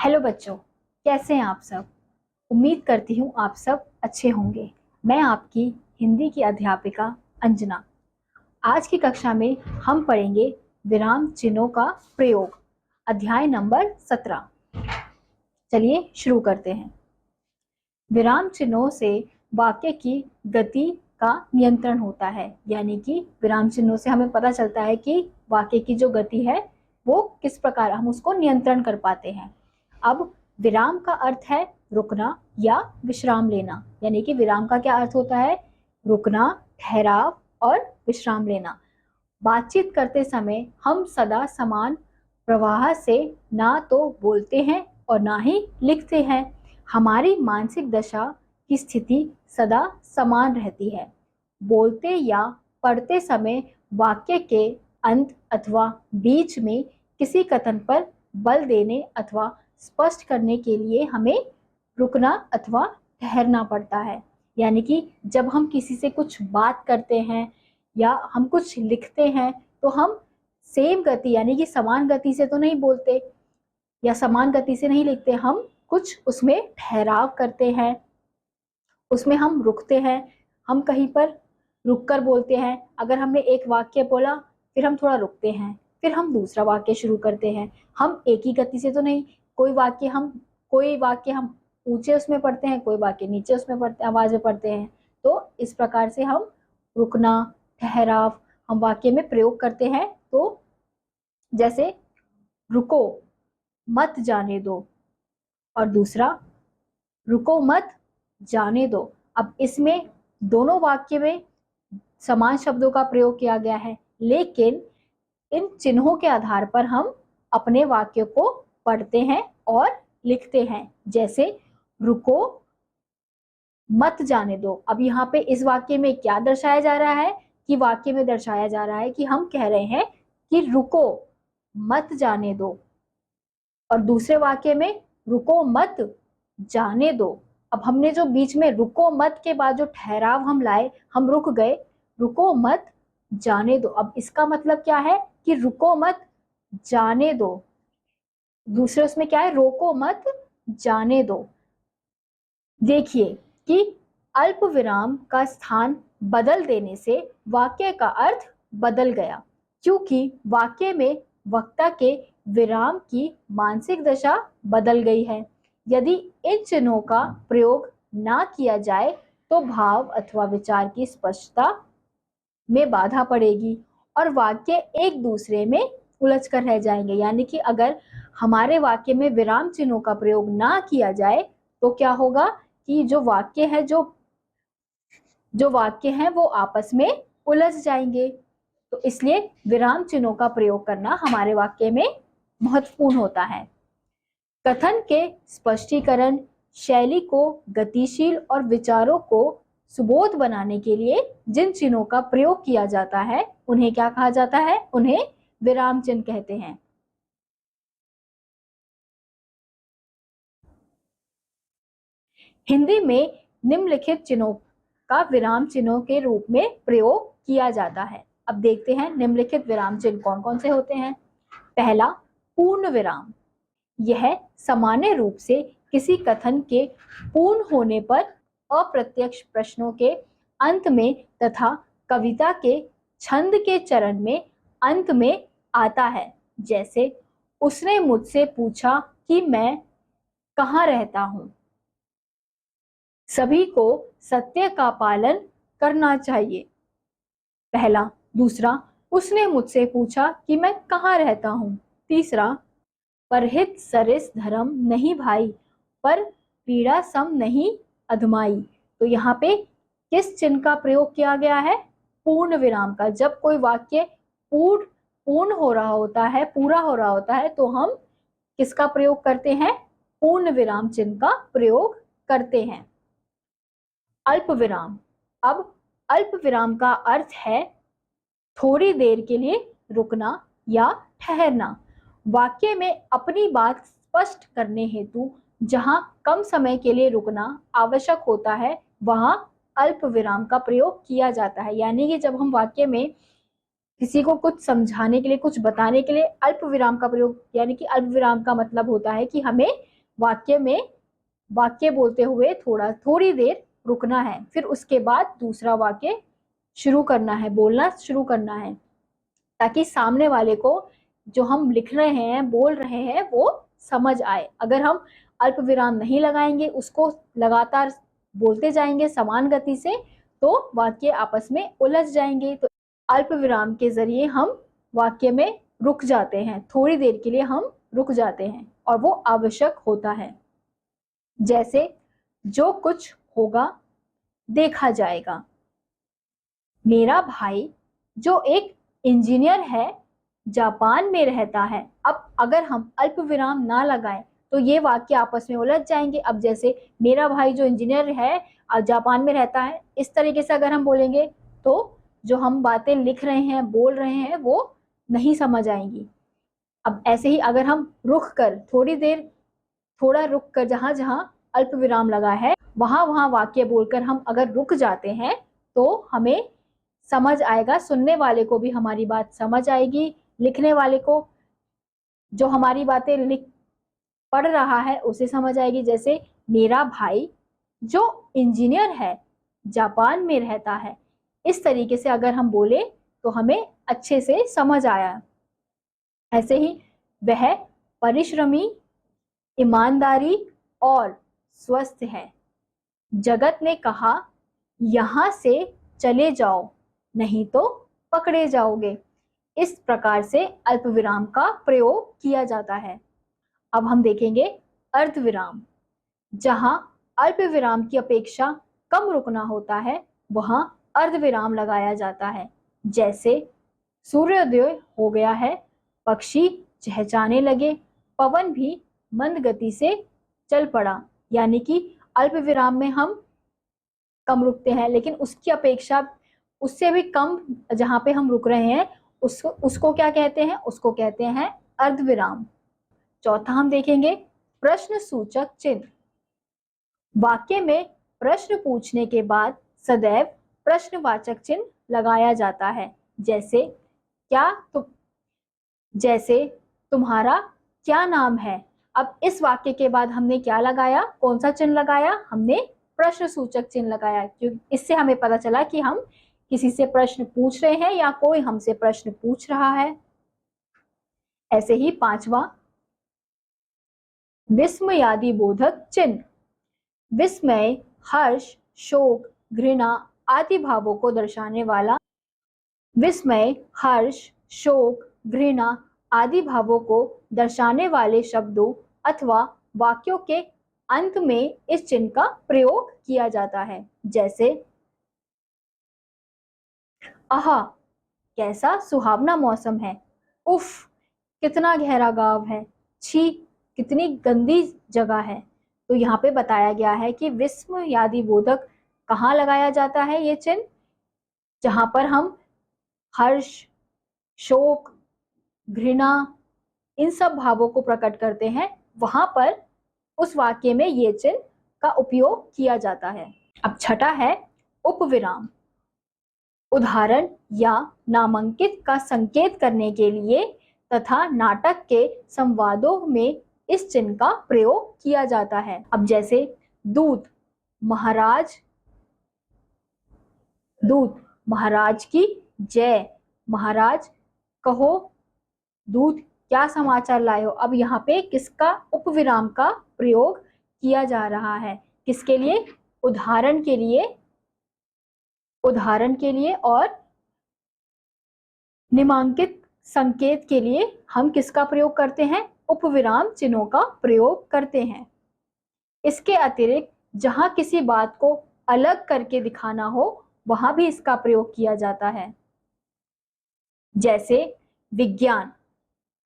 Hello बच्चों, कैसे हैं आप सब। उम्मीद करती हूँ आप सब अच्छे होंगे। मैं आपकी हिंदी की अध्यापिका अंजना। आज की कक्षा में हम पढ़ेंगे विराम चिन्हों का प्रयोग, अध्याय नंबर 17। चलिए शुरू करते हैं। विराम चिन्हों से वाक्य की गति का नियंत्रण होता है, यानी कि विराम चिन्हों से हमें पता चलता है कि वाक्य की जो गति है वो किस प्रकार हम उसको नियंत्रण कर पाते हैं। अब विराम का अर्थ है रुकना या विश्राम लेना, यानी कि विराम का क्या अर्थ होता है? रुकना, ठहराव और विश्राम लेना। बातचीत करते समय हम सदा समान प्रवाह से ना तो बोलते हैं और ना ही लिखते हैं। हमारी मानसिक दशा की स्थिति सदा समान रहती है। बोलते या पढ़ते समय वाक्य के अंत अथवा बीच में किसी कथन पर बल देने अथवा स्पष्ट करने के लिए हमें रुकना अथवा ठहरना पड़ता है। यानी कि जब हम किसी से कुछ बात करते हैं या हम कुछ लिखते हैं तो हम सेम गति यानी कि समान गति से तो नहीं बोलते या समान गति से नहीं लिखते, हम कुछ उसमें ठहराव करते हैं, उसमें हम रुकते हैं, हम कहीं पर रुक कर बोलते हैं। अगर हमने एक वाक्य बोला फिर हम थोड़ा रुकते हैं, फिर हम दूसरा वाक्य शुरू करते हैं। हम एक ही गति से तो नहीं, कोई वाक्य हम ऊंचे उसमें पढ़ते हैं, कोई वाक्य नीचे उसमें पढ़ते आवाज में पढ़ते हैं। तो इस प्रकार से हम रुकना, ठहराव हम वाक्य में प्रयोग करते हैं। तो जैसे रुको मत जाने दो और दूसरा रुको मत जाने दो। अब इसमें दोनों वाक्य में समान शब्दों का प्रयोग किया गया है, लेकिन इन चिन्हों के आधार पर हम अपने वाक्य को पढ़ते हैं और लिखते हैं। जैसे रुको मत जाने दो। अब यहाँ पे इस वाक्य में क्या दर्शाया जा रहा है कि वाक्य में दर्शाया जा रहा है कि हम कह रहे हैं कि रुको मत जाने दो, और दूसरे वाक्य में रुको मत जाने दो। अब हमने जो बीच में रुको मत के बाद जो ठहराव हम लाए, हम रुक गए, रुको मत जाने दो। अब इसका मतलब क्या है कि रुको मत जाने दो। दूसरे उसमें क्या है? रोको मत जाने दो। देखिए कि अल्प विराम का स्थान बदल देने से वाक्य का अर्थ बदल गया, क्योंकि वाक्य में वक्ता के विराम की मानसिक दशा बदल गई है। यदि इन चिन्हों का प्रयोग ना किया जाए तो भाव अथवा विचार की स्पष्टता में बाधा पड़ेगी और वाक्य एक दूसरे में उलझ कर रह जाएंगे। यानी कि अगर हमारे वाक्य में विराम चिन्हों का प्रयोग ना किया जाए तो क्या होगा कि जो वाक्य हैं वो आपस में उलझ जाएंगे। तो इसलिए विराम चिन्हों का प्रयोग करना हमारे वाक्य में महत्वपूर्ण होता है। कथन के स्पष्टीकरण, शैली को गतिशील और विचारों को सुबोध बनाने के लिए जिन चिन्हों का प्रयोग किया जाता है उन्हें क्या कहा जाता है? उन्हें विराम चिन्ह कहते हैं। हिंदी में निम्नलिखित चिन्हों का विराम चिन्हों के रूप में प्रयोग किया जाता है। अब देखते हैं निम्नलिखित विराम चिन्ह कौन कौन से होते हैं। पहला, पूर्ण विराम। यह सामान्य रूप से किसी कथन के पूर्ण होने पर अप्रत्यक्ष प्रश्नों के अंत में तथा कविता के छंद के चरण में अंत में आता है। जैसे उसने मुझसे पूछा कि मैं कहाँ रहता हूं। सभी को सत्य का पालन करना चाहिए। पहला। दूसरा, उसने मुझसे पूछा कि मैं कहाँ रहता हूं। तीसरा, परहित सरिस धर्म नहीं भाई, पर पीड़ा सम नहीं अधमाई। तो यहाँ पे किस चिन्ह का प्रयोग किया गया है? पूर्ण विराम का। जब कोई वाक्य पूर्ण हो रहा होता है, पूरा हो रहा होता है, तो हम किसका प्रयोग करते हैं? पूर्ण विराम चिन्ह का प्रयोग करते हैं। अल्प विराम। अब अल्प विराम का अर्थ है थोड़ी देर के लिए रुकना या ठहरना। वाक्य में अपनी बात स्पष्ट करने हेतु जहां कम समय के लिए रुकना आवश्यक होता है वहां अल्प विराम का प्रयोग किया जाता है। यानी कि जब हम वाक्य में किसी को कुछ समझाने के लिए, कुछ बताने के लिए अल्प विराम का प्रयोग, यानी कि अल्प विराम का मतलब होता है कि हमें वाक्य में वाक्य बोलते हुए थोड़ी देर रुकना है, फिर उसके बाद दूसरा वाक्य शुरू करना है, बोलना शुरू करना है, ताकि सामने वाले को जो हम लिख रहे हैं, बोल रहे हैं, वो समझ आए। अगर हम अल्प विराम नहीं लगाएंगे, उसको लगातार बोलते जाएंगे समान गति से, तो वाक्य आपस में उलझ जाएंगे। तो अल्प विराम के जरिए हम वाक्य में रुक जाते हैं, थोड़ी देर के लिए हम रुक जाते हैं, और वो आवश्यक होता है। जैसे जो कुछ होगा देखा जाएगा। मेरा भाई जो एक इंजीनियर है जापान में रहता है। अब अगर हम अल्प विराम ना लगाएं तो ये वाक्य आपस में उलझ जाएंगे। अब जैसे मेरा भाई जो इंजीनियर है जापान में रहता है, इस तरीके से अगर हम बोलेंगे तो जो हम बातें लिख रहे हैं, बोल रहे हैं, वो नहीं समझ आएंगी। अब ऐसे ही अगर हम रुक कर थोड़ी देर, थोड़ा रुक कर जहां जहां अल्प विराम लगा है वहां वहां वाक्य बोलकर हम अगर रुक जाते हैं तो हमें समझ आएगा, सुनने वाले को भी हमारी बात समझ आएगी, लिखने वाले को जो हमारी बातें लिख पढ़ रहा है उसे समझ आएगी। जैसे मेरा भाई जो इंजीनियर है जापान में रहता है, इस तरीके से अगर हम बोले तो हमें अच्छे से समझ आया। ऐसे ही वह परिश्रमी, ईमानदारी और स्वस्थ है। जगत ने कहा यहां से चले जाओ नहीं तो पकड़े जाओगे। इस प्रकार से अल्प विराम का प्रयोग किया जाता है। अब हम देखेंगे अर्धविराम। जहां अल्प विराम की अपेक्षा कम रुकना होता है वहां अर्धविराम लगाया जाता है। जैसे सूर्योदय हो गया है, पक्षी चहचहाने लगे, पवन भी मंद गति से चल पड़ा। यानी कि अल्प विराम में हम कम रुकते हैं, लेकिन उसकी अपेक्षा उससे भी कम जहां पे हम रुक रहे हैं उसको क्या कहते हैं? उसको कहते हैं अर्धविराम। चौथा हम देखेंगे प्रश्न सूचक चिन्ह। वाक्य में प्रश्न पूछने के बाद सदैव प्रश्नवाचक चिन्ह लगाया जाता है। जैसे जैसे तुम्हारा क्या नाम है। अब इस वाक्य के बाद हमने क्या लगाया? कौन सा चिन्ह लगाया? हमने प्रश्न सूचक चिन्ह लगाया, क्योंकि इससे हमें पता चला कि हम किसी से प्रश्न पूछ रहे हैं या कोई हमसे प्रश्न पूछ रहा है। ऐसे ही पांचवा विस्मयादि बोधक चिन्ह। विस्मय, हर्ष, शोक, घृणा आदि भावों को दर्शाने वाला विस्मय, हर्ष, शोक, घृणा आदि भावों को दर्शाने वाले शब्दों अथवा वाक्यों के अंत में इस चिन्ह का प्रयोग किया जाता है। जैसे आहा कैसा सुहावना मौसम है, उफ कितना गहरा गांव है, छी कितनी गंदी जगह है। तो यहाँ पे बताया गया है कि विस्मयादि बोधक कहाँ लगाया जाता है ये चिन्ह? जहां पर हम हर्ष, शोक, घृणा इन सब भावों को प्रकट करते हैं, वहां पर उस वाक्य में ये चिन्ह का उपयोग किया जाता है। अब छठा है उपविराम। उदाहरण या नामांकित का संकेत करने के लिए तथा नाटक के संवादों में इस चिन्ह का प्रयोग किया जाता है। अब जैसे दूत, महाराज, दूत महाराज की जय, महाराज कहो दूत क्या समाचार लाए हो। अब यहाँ पे किसका उपविराम का प्रयोग किया जा रहा है? किसके लिए? उदाहरण के लिए, उदाहरण के लिए और निमांकित संकेत के लिए हम किसका प्रयोग करते हैं? उपविराम चिन्हों का प्रयोग करते हैं। इसके अतिरिक्त जहां किसी बात को अलग करके दिखाना हो वहां भी इसका प्रयोग किया जाता है। जैसे विज्ञान,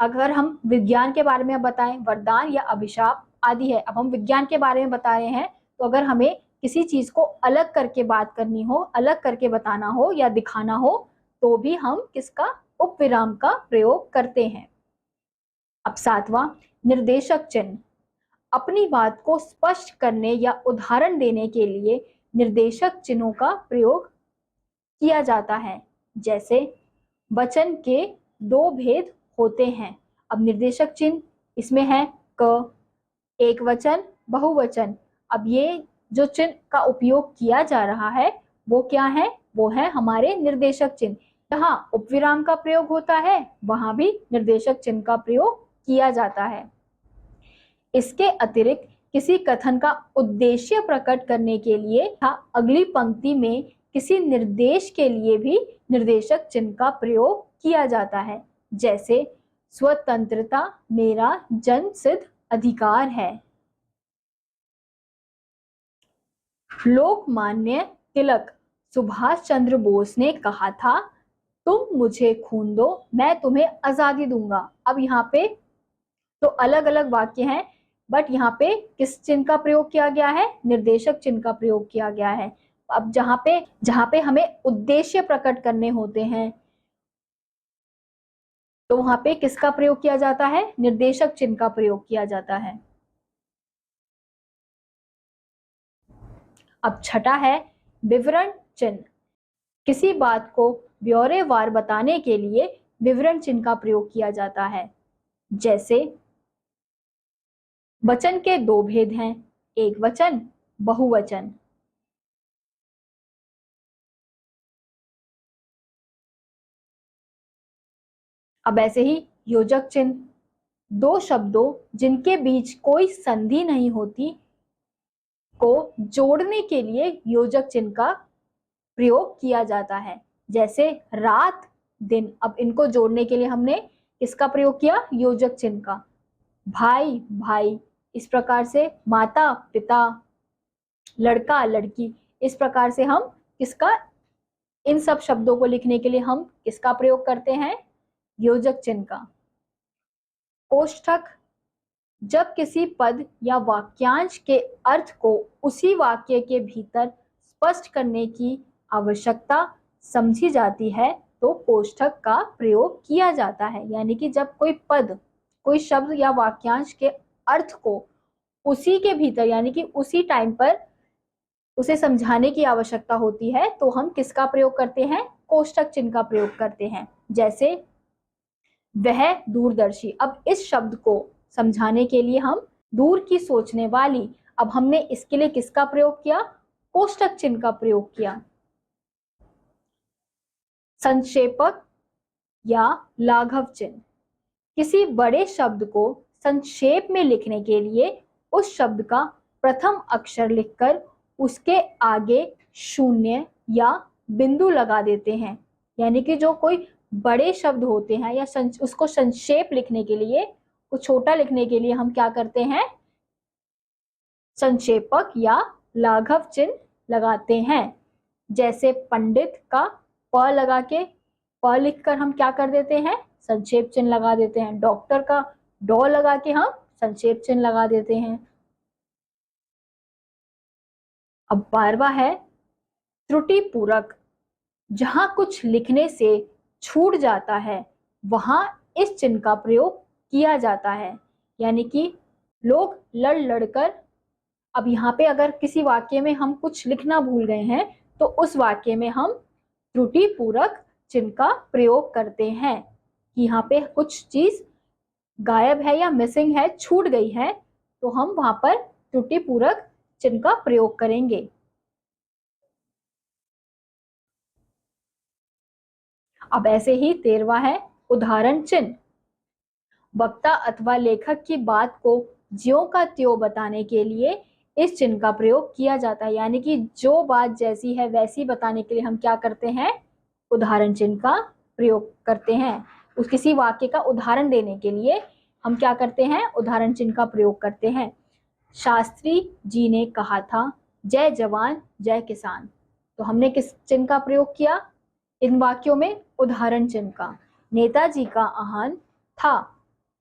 अगर हम विज्ञान के बारे में बताएं, वरदान या अभिशाप आदि है। अब हम विज्ञान के बारे में बता रहे हैं, तो अगर हमें किसी चीज को अलग करके बात करनी हो, अलग करके बताना हो या दिखाना हो, तो भी हम किसका? उपविराम का प्रयोग करते हैं। अब सातवां निर्देशक चिन्ह। अपनी बात को स्पष्ट करने या उदाहरण देने के लिए निर्देशक चिन्हों का प्रयोग किया जाता है। जैसे वचन के दो भेद होते हैं। अब निर्देशक चिन्ह इसमें है क, एक वचन, बहुवचन। अब ये जो चिन्ह का उपयोग किया जा रहा है वो क्या है? वो है हमारे निर्देशक चिन्ह। जहाँ उपविराम का प्रयोग होता है वहां भी निर्देशक चिन्ह का प्रयोग किया जाता है। इसके अतिरिक्त किसी कथन का उद्देश्य प्रकट करने के लिए या अगली पंक्ति में किसी निर्देश के लिए भी निर्देशक चिन्ह का प्रयोग किया जाता है। जैसे स्वतंत्रता मेरा जन्मसिद्ध अधिकार है। लोकमान्य तिलक सुभाष चंद्र बोस ने कहा था, तुम मुझे खून दो मैं तुम्हें आजादी दूंगा। अब यहाँ पे तो अलग अलग वाक्य हैं, बट यहाँ पे किस चिन्ह का प्रयोग किया गया है? निर्देशक चिन्ह का प्रयोग किया गया है। अब जहाँ पे हमें उद्देश्य प्रकट करने होते हैं तो वहां पे किसका प्रयोग किया जाता है? निर्देशक चिन्ह का प्रयोग किया जाता है। अब छठा है विवरण चिन्ह। किसी बात को ब्यौरेवार बताने के लिए विवरण चिन्ह का प्रयोग किया जाता है। जैसे वचन के दो भेद हैं, एक वचन, बहुवचन। अब ऐसे ही योजक चिन्ह, दो शब्दों जिनके बीच कोई संधि नहीं होती को जोड़ने के लिए योजक चिन्ह का प्रयोग किया जाता है। जैसे रात, दिन। अब इनको जोड़ने के लिए हमने किसका प्रयोग किया? योजक चिन्ह का। भाई, भाई। इस प्रकार से माता, पिता, लड़का, लड़की। इस प्रकार से हम किसका, इन सब शब्दों को लिखने के लिए हम किसका प्रयोग करते हैं? योजक चिन्ह का। कोष्ठक, जब किसी पद या वाक्यांश के अर्थ को उसी वाक्य के भीतर स्पष्ट करने की आवश्यकता समझी जाती है तो कोष्ठक का प्रयोग किया जाता है। यानी कि जब कोई पद, कोई शब्द या वाक्यांश के अर्थ को उसी के भीतर यानी कि उसी टाइम पर उसे समझाने की आवश्यकता होती है तो हम किसका प्रयोग करते हैं? कोष्ठक चिन्ह का प्रयोग करते हैं। जैसे वह दूरदर्शी। अब इस शब्द को समझाने के लिए हम दूर की सोचने वाली, अब हमने इसके लिए किसका प्रयोग किया? कोष्ठक चिन्ह का प्रयोग किया। संक्षेपक या लाघव चिन्ह, किसी बड़े शब्द को संक्षेप में लिखने के लिए उस शब्द का प्रथम अक्षर लिखकर उसके आगे शून्य या बिंदु लगा देते हैं। यानी कि जो कोई बड़े शब्द होते हैं या उसको संक्षेप लिखने के लिए, को छोटा लिखने के लिए हम क्या करते हैं? संक्षेपक या लाघव चिन्ह लगाते हैं। जैसे पंडित का प लगा के, प लिखकर हम क्या कर देते हैं? संक्षेप चिन्ह लगा देते हैं। डॉक्टर का डॉ लगा के हम संक्षेप चिन्ह लगा देते हैं। अब 12वां है त्रुटि पूरक। जहां कुछ लिखने से छूट जाता है वहां इस चिन्ह का प्रयोग किया जाता है। यानी कि लोग लड़ लड़कर, अब यहाँ पे अगर किसी वाक्य में हम कुछ लिखना भूल गए हैं तो उस वाक्य में हम त्रुटि पूरक चिन्ह का प्रयोग करते हैं कि यहाँ पे कुछ चीज गायब है या मिसिंग है, छूट गई है, तो हम वहां पर त्रुटि पूरक चिन्ह का प्रयोग करेंगे। अब ऐसे ही 13वां है उदाहरण चिन्ह। वक्ता अथवा लेखक की बात को ज्यों का त्यों बताने के लिए इस चिन्ह का प्रयोग किया जाता है। यानी कि जो बात जैसी है वैसी बताने के लिए हम क्या करते हैं? उदाहरण चिन्ह का प्रयोग करते हैं। उस किसी वाक्य का उदाहरण देने के लिए हम क्या करते हैं? उदाहरण चिन्ह का प्रयोग करते हैं। शास्त्री जी ने कहा था, जय जवान जय किसान। तो हमने किस चिन्ह का प्रयोग किया इन वाक्यों में? उदाहरण चिन्ह का। नेताजी का आह्वान था,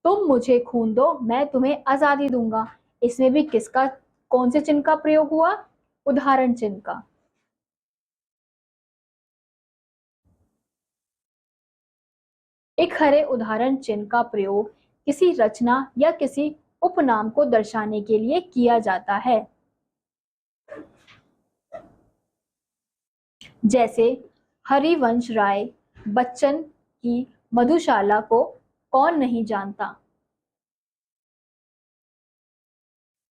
तुम मुझे खून दो मैं तुम्हें आजादी दूंगा। इसमें भी किसका, कौन से चिन्ह का प्रयोग हुआ? उदाहरण चिन्ह का। एक खरे उदाहरण चिन्ह का प्रयोग किसी रचना या किसी उपनाम को दर्शाने के लिए किया जाता है। जैसे हरिवंश राय बच्चन की मधुशाला को कौन नहीं जानता।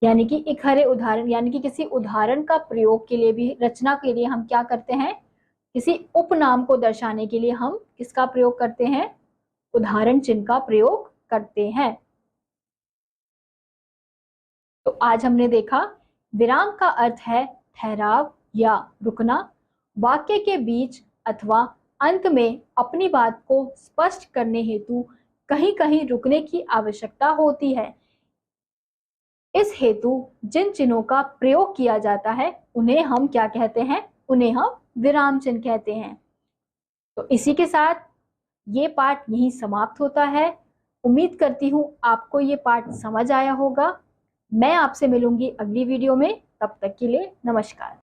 यानी कि एक हरे उदाहरण, यानी कि किसी उदाहरण का प्रयोग के लिए भी, रचना के लिए हम क्या करते हैं, किसी उपनाम को दर्शाने के लिए हम किसका प्रयोग करते हैं, उदाहरण चिन्ह का प्रयोग करते हैं। तो आज हमने देखा विराम का अर्थ है ठहराव या रुकना। वाक्य के बीच अथवा अंत में अपनी बात को स्पष्ट करने हेतु कहीं कहीं रुकने की आवश्यकता होती है। इस हेतु जिन चिन्हों का प्रयोग किया जाता है उन्हें हम क्या कहते हैं, उन्हें हम विराम चिन्ह कहते हैं। तो इसी के साथ ये पाठ यहीं समाप्त होता है। उम्मीद करती हूँ आपको ये पाठ समझ आया होगा। मैं आपसे मिलूंगी अगली वीडियो में, तब तक के लिए नमस्कार।